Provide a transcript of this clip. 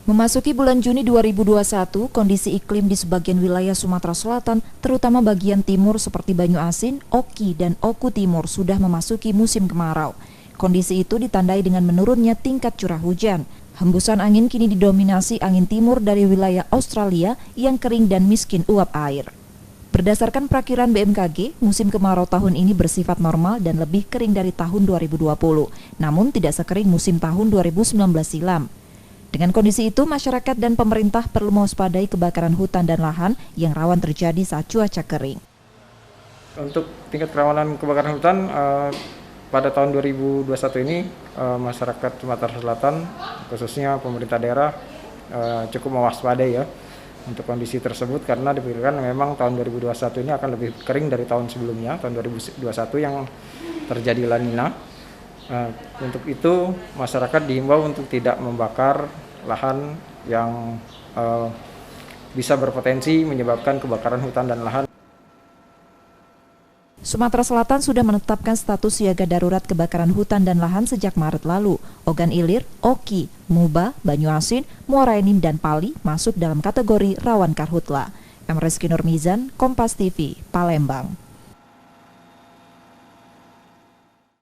Memasuki bulan Juni 2021, kondisi iklim di sebagian wilayah Sumatera Selatan, terutama bagian timur seperti Banyuasin, Oki, dan Oku Timur sudah memasuki musim kemarau. Kondisi itu ditandai dengan menurunnya tingkat curah hujan. Hembusan angin kini didominasi angin timur dari wilayah Australia yang kering dan miskin uap air. Berdasarkan perakiran BMKG, musim kemarau tahun ini bersifat normal dan lebih kering dari tahun 2020, namun tidak sekering musim tahun 2019 silam. Dengan kondisi itu, masyarakat dan pemerintah perlu mewaspadai kebakaran hutan dan lahan yang rawan terjadi saat cuaca kering. Untuk tingkat kerawanan kebakaran hutan pada tahun 2021 ini, masyarakat Sumatera Selatan, khususnya pemerintah daerah, cukup mewaspadai ya untuk kondisi tersebut karena diperkirakan memang tahun 2021 ini akan lebih kering dari tahun sebelumnya, tahun 2021 yang terjadi La Nina. Untuk itu, masyarakat diimbau untuk tidak membakar lahan yang bisa berpotensi menyebabkan kebakaran hutan dan lahan. Sumatera Selatan sudah menetapkan status siaga darurat kebakaran hutan dan lahan sejak Maret lalu. Ogan Ilir, Oki, Muba, Banyuasin, Muara Enim, dan Pali masuk dalam kategori rawan karhutla. M. Rizky Nurmizan, Kompas TV, Palembang.